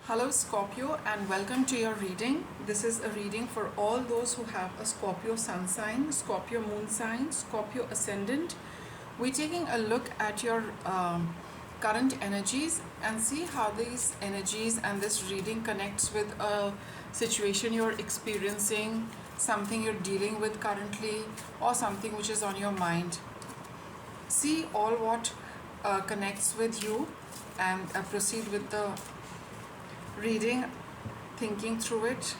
Hello Scorpio and welcome to your reading. This is a reading for all those who have a Scorpio sun sign, Scorpio moon sign, Scorpio ascendant. We're taking a look at your current energies and see how these energies and this reading connects with a situation you're experiencing, something you're dealing with currently, or something which is on your mind. See all what connects with you and proceed with the reading, thinking through it.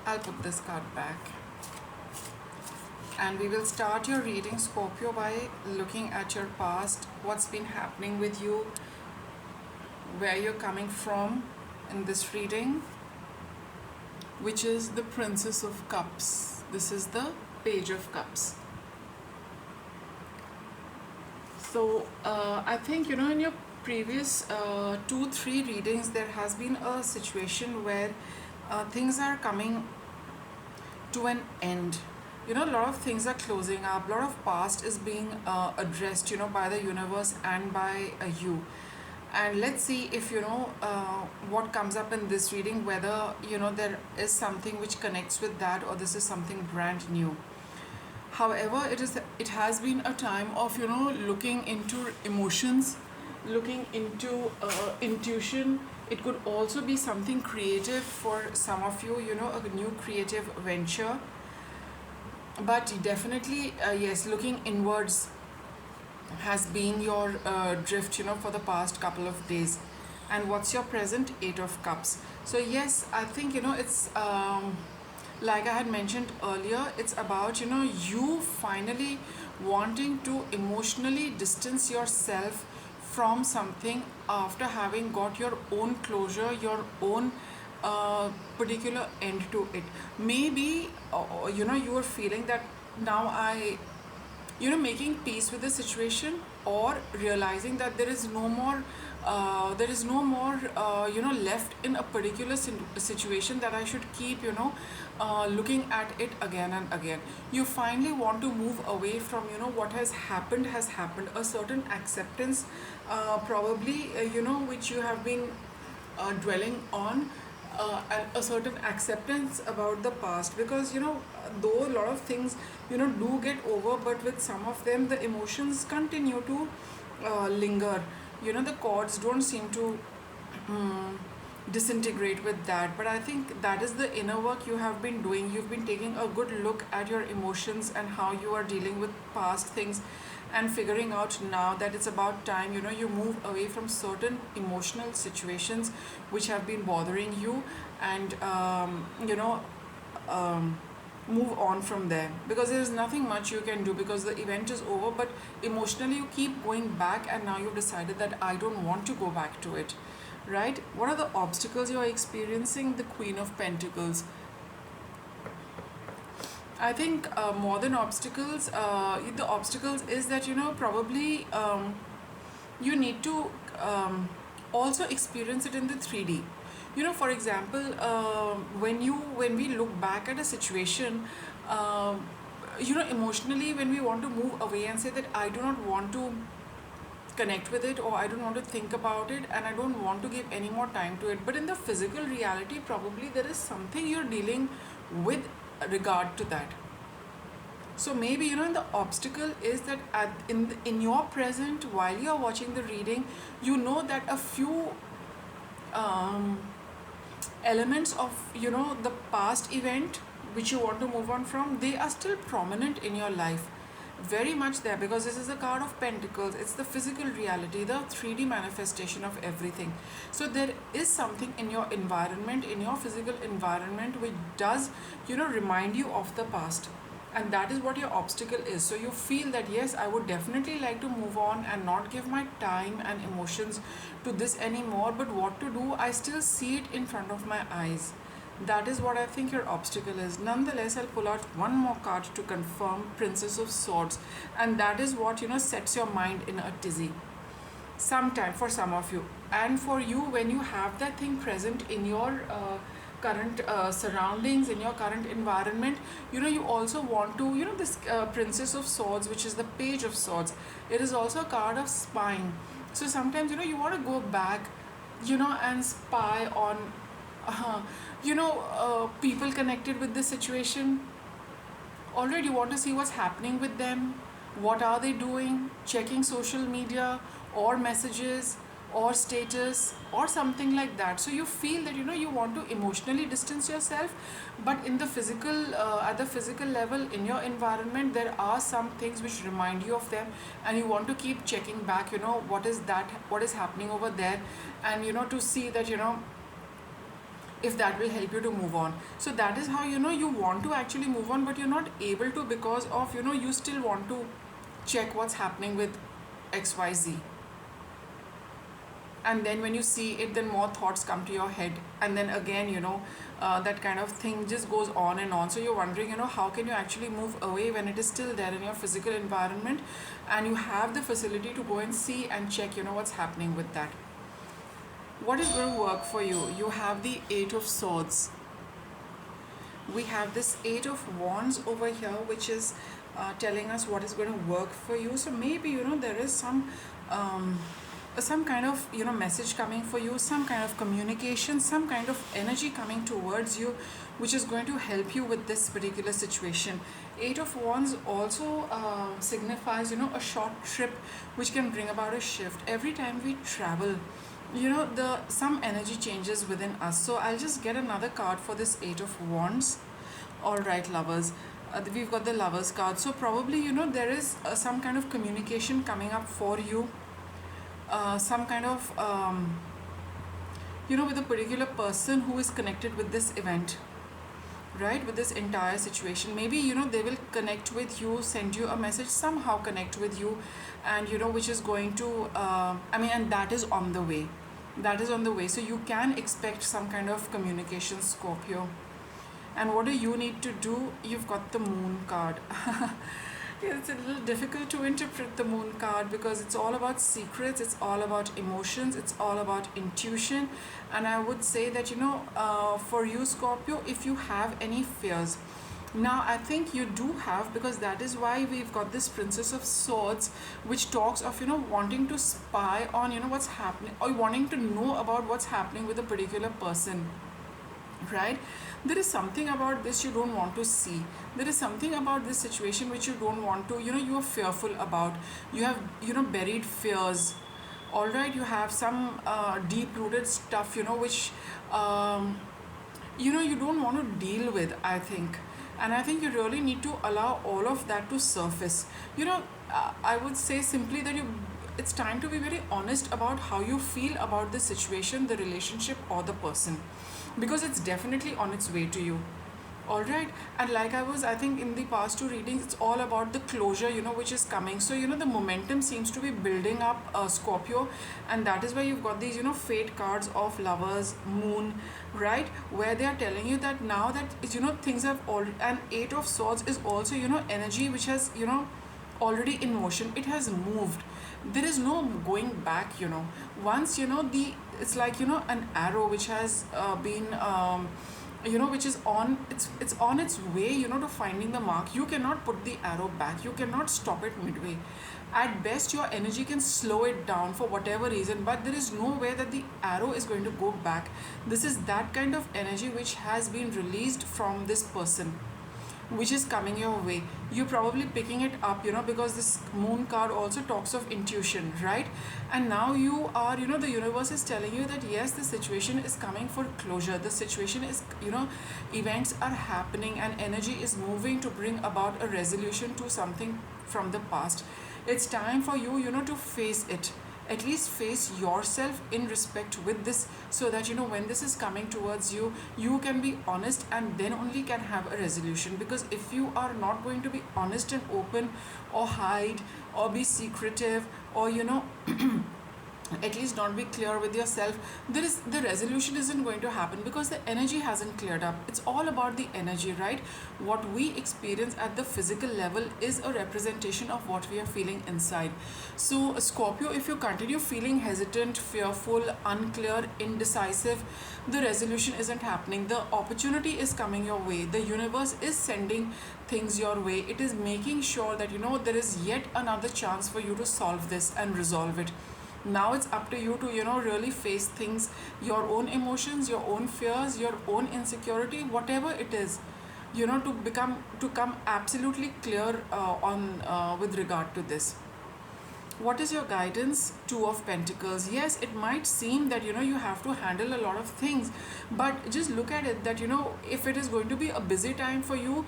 I'll put this card back. And we will start your reading, Scorpio, by looking at your past, what's been happening with you, where you're coming from in this reading, which is the Princess of Cups. This is the Page of Cups. So I think, in your previous 2-3 readings, there has been a situation where things are coming to an end. A lot of things are closing up. A lot of past is being addressed, by the universe and by you. And let's see if what comes up in this reading, whether there is something which connects with that, or this is something brand new. However, it has been a time of looking into emotions, looking into intuition. It could also be something creative for some of you, a new creative venture. But definitely, yes, looking inwards has been your drift, for the past couple of days. And what's your present? 8 of Cups. So yes, I think, it's like I had mentioned earlier, it's about, you finally wanting to emotionally distance yourself from something after having got your own closure, your own particular end to it. Maybe, you were feeling that now making peace with the situation, or realizing that there is no more left in a particular situation that I should keep looking at it again and again. You finally want to move away from what has happened, a certain acceptance, probably which you have been dwelling on, and a certain acceptance about the past, because though a lot of things do get over, but with some of them the emotions continue to linger. The chords don't seem to disintegrate with that. But I think that is the inner work you have been doing. You've been taking a good look at your emotions and how you are dealing with past things, and figuring out now that it's about time you move away from certain emotional situations which have been bothering you, and move on from there, because there is nothing much you can do, because the event is over. But emotionally you keep going back, and now you've decided that I don't want to go back to it, right? What are the obstacles you are experiencing? The Queen of Pentacles. I think more than obstacles, the obstacles is that probably you need to also experience it in the 3D. For example, when we look back at a situation, emotionally, when we want to move away and say that I do not want to connect with it, or I don't want to think about it, and I don't want to give any more time to it. But in the physical reality, probably there is something you're dealing with regard to that. So maybe the obstacle is that in your present, while you're watching the reading, that a few elements of the past event which you want to move on from, they are still prominent in your life, very much there, because this is a card of Pentacles. It's the physical reality, the 3D manifestation of everything. So there is something in your environment, in your physical environment, which does remind you of the past, and that is what your obstacle is. So you feel that yes, I would definitely like to move on and not give my time and emotions to this anymore, but what to do? I still see it in front of my eyes. That is what I think your obstacle is. Nonetheless, I'll pull out one more card to confirm, Princess of Swords, and that is what sets your mind in a tizzy sometime, for some of you. And for you, when you have that thing present in your current surroundings, in your current environment, you also want to, this Princess of Swords, which is the Page of Swords, it is also a card of spying. So sometimes you want to go back and spy on uh, people connected with this situation. Already you want to see what's happening with them, what are they doing, checking social media or messages or status or something like that. So you feel that you want to emotionally distance yourself, but in the physical at the physical level in your environment there are some things which remind you of them, and you want to keep checking back, what is happening over there, and to see that if that will help you to move on. So that is how you want to actually move on, but you're not able to because of you still want to check what's happening with XYZ. And then when you see it, then more thoughts come to your head, and then again that kind of thing just goes on and on. So you're wondering how can you actually move away when it is still there in your physical environment, and you have the facility to go and see and check what's happening with that. What is going to work for you? You have the Eight of Swords. We have this Eight of Wands over here, which is telling us what is going to work for you. So maybe there is some kind of message coming for you, some kind of communication, some kind of energy coming towards you, which is going to help you with this particular situation. Eight of Wands also signifies a short trip, which can bring about a shift. Every time we travel, the some energy changes within us. So I'll just get another card for this Eight of Wands. All right, lovers, we've got the Lovers card. So probably there is some kind of communication coming up for you, some kind of with a particular person who is connected with this event, right, with this entire situation. Maybe they will connect with you, send you a message, somehow connect with you, and which is going to and that is on the way. That is on the way. So you can expect some kind of communication, Scorpio. And what do you need to do? You've got the Moon card. It's a little difficult to interpret the Moon card because it's all about secrets, it's all about emotions, it's all about intuition. And I would say that for you, Scorpio, if you have any fears, now I think you do have, because that is why we've got this Princess of Swords, which talks of wanting to spy on what's happening, or wanting to know about what's happening with a particular person, right? There is something about this you don't want to see. There is something about this situation which you don't want to, you are fearful about. You have buried fears. All right, you have some deep rooted stuff which you don't want to deal with, I think. And I think you really need to allow all of that to surface. I would say simply that it's time to be very honest about how you feel about the situation, the relationship, or the person, because it's definitely on its way to you. All right. And like I think in the past two readings, it's all about the closure which is coming. So the momentum seems to be building up, Scorpio, and that is why you've got these fate cards of Lovers, Moon, right, where they are telling you that now that things have all. And Eight of Swords is also energy which has already in motion. It has moved. There is no going back. Once the it's like an arrow which has been which is on, it's on its way to finding the mark. You cannot put the arrow back, you cannot stop it midway. At best your energy can slow it down for whatever reason, but there is no way that the arrow is going to go back. This is that kind of energy which has been released from this person, which is coming your way. You're probably picking it up because this Moon card also talks of intuition, right? And now you are the universe is telling you that yes, the situation is coming for closure. The situation is events are happening and energy is moving to bring about a resolution to something from the past. It's time for you to face it, at least face yourself in respect with this, so that when this is coming towards you, you can be honest and then only can have a resolution. Because if you are not going to be honest and open, or hide, or be secretive, or at least not be clear with yourself, the resolution isn't going to happen, because the energy hasn't cleared up. It's all about the energy, right? What we experience at the physical level is a representation of what we are feeling inside. So Scorpio, if you continue feeling hesitant, fearful, unclear, indecisive, the resolution isn't happening. The opportunity is coming your way. The universe is sending things your way. It is making sure that there is yet another chance for you to solve this and resolve it. Now it's up to you to, really face things, your own emotions, your own fears, your own insecurity, whatever it is, to come absolutely clear on with regard to this. What is your guidance? Two of Pentacles. Yes, it might seem that you have to handle a lot of things, but just look at it that if it is going to be a busy time for you,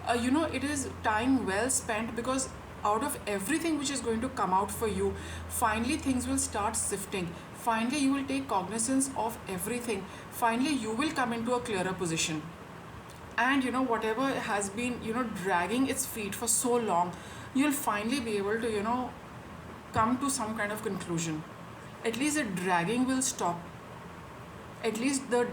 it is time well spent, because out of everything which is going to come out for you, finally things will start sifting. Finally, you will take cognizance of everything. Finally, you will come into a clearer position, and whatever has been dragging its feet for so long, you'll finally be able to come to some kind of conclusion. At least the dragging will stop. At least the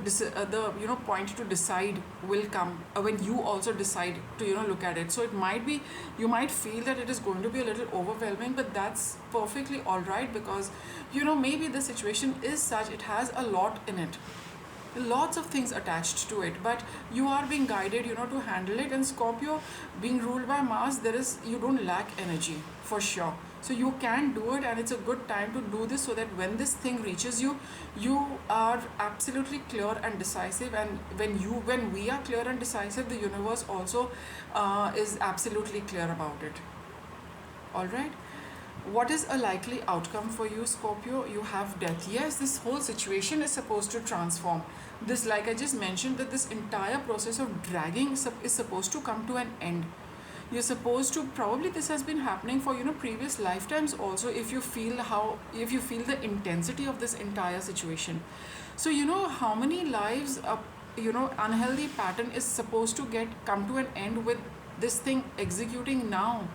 point to decide will come when you also decide to look at it. So it might be, you might feel that it is going to be a little overwhelming, but that's perfectly all right, because maybe the situation is such, it has a lot in it, lots of things attached to it, but you are being guided to handle it. And Scorpio, being ruled by Mars, you don't lack energy for sure, so you can do it, and it's a good time to do this, so that when this thing reaches you, you are absolutely clear and decisive. And when we are clear and decisive, the universe also is absolutely clear about it. All right. What is a likely outcome for you, Scorpio? You have death. Yes, this whole situation is supposed to transform. This, like I just mentioned, that this entire process of dragging is supposed to come to an end. You're supposed to, probably this has been happening for previous lifetimes also, if you feel the intensity of this entire situation. So how many lives unhealthy pattern is supposed to come to an end with this thing executing now.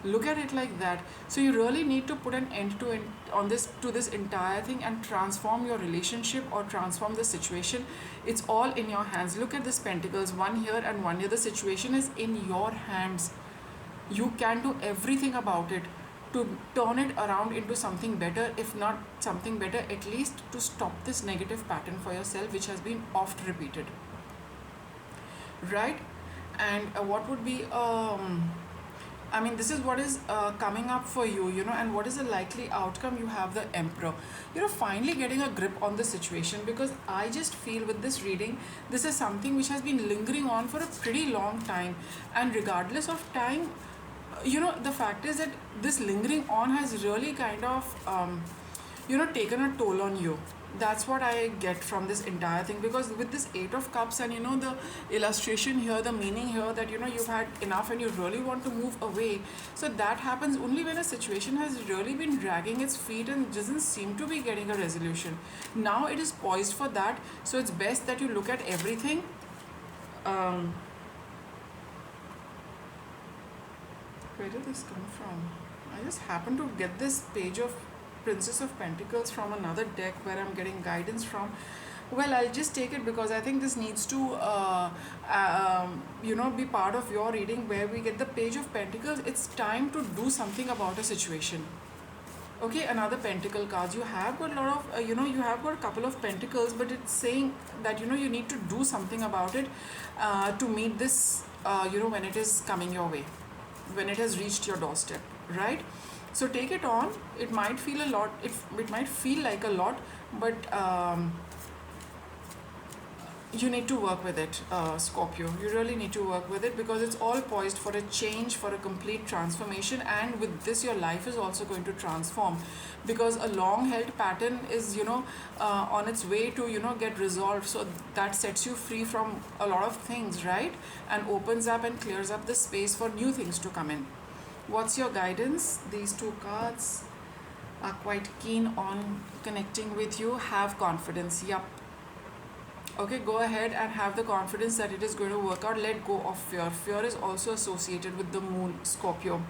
Look at it like that. So you really need to put an end to this entire thing, and transform your relationship or transform the situation. It's all in your hands. Look at this Pentacles, one here and one here. The situation is in your hands. You can do everything about it to turn it around into something better. If not something better, at least to stop this negative pattern for yourself, which has been oft repeated, right? And what would be this is what is coming up for you, and what is the likely outcome? You have the Emperor. Finally getting a grip on the situation, because I just feel with this reading, this is something which has been lingering on for a pretty long time. And regardless of time, the fact is that this lingering on has really kind of, taken a toll on you. That's what I get from this entire thing, because with this Eight of Cups and the illustration here, the meaning here, that you've had enough and you really want to move away. So that happens only when a situation has really been dragging its feet and doesn't seem to be getting a resolution. Now it is poised for that, so it's best that you look at everything. Where did this come from? I just happened to get this page of Princess of Pentacles from another deck where I'm getting guidance from. Well, I'll just take it, because I think this needs to be part of your reading, where we get the Page of Pentacles. It's time to do something about a situation. Okay, another Pentacle cards. You have got a lot of you have got a couple of Pentacles, but it's saying that you need to do something about it to meet this when it is coming your way, when it has reached your doorstep, right? So take it on. It might feel a lot, it might feel like a lot, but you need to work with it, Scorpio. You really need to work with it, because it's all poised for a change, for a complete transformation. And with this, your life is also going to transform, because a long held pattern is on its way to get resolved. So that sets you free from a lot of things, right? And opens up and clears up the space for new things to come in. What's your guidance? These two cards are quite keen on connecting with you. Have confidence. Yup. Okay, go ahead and have the confidence that it is going to work out. Let go of fear. Fear is also associated with the moon, Scorpio.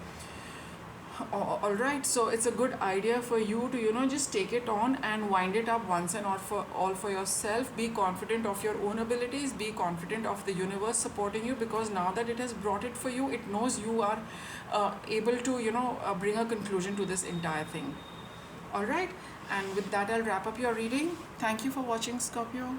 All right, so it's a good idea for you to just take it on and wind it up once and all for yourself. Be confident of your own abilities. Be confident of the universe supporting you, because now that it has brought it for you, it knows you are able to bring a conclusion to this entire thing. All right, and with that, I'll wrap up your reading. Thank you for watching, Scorpio.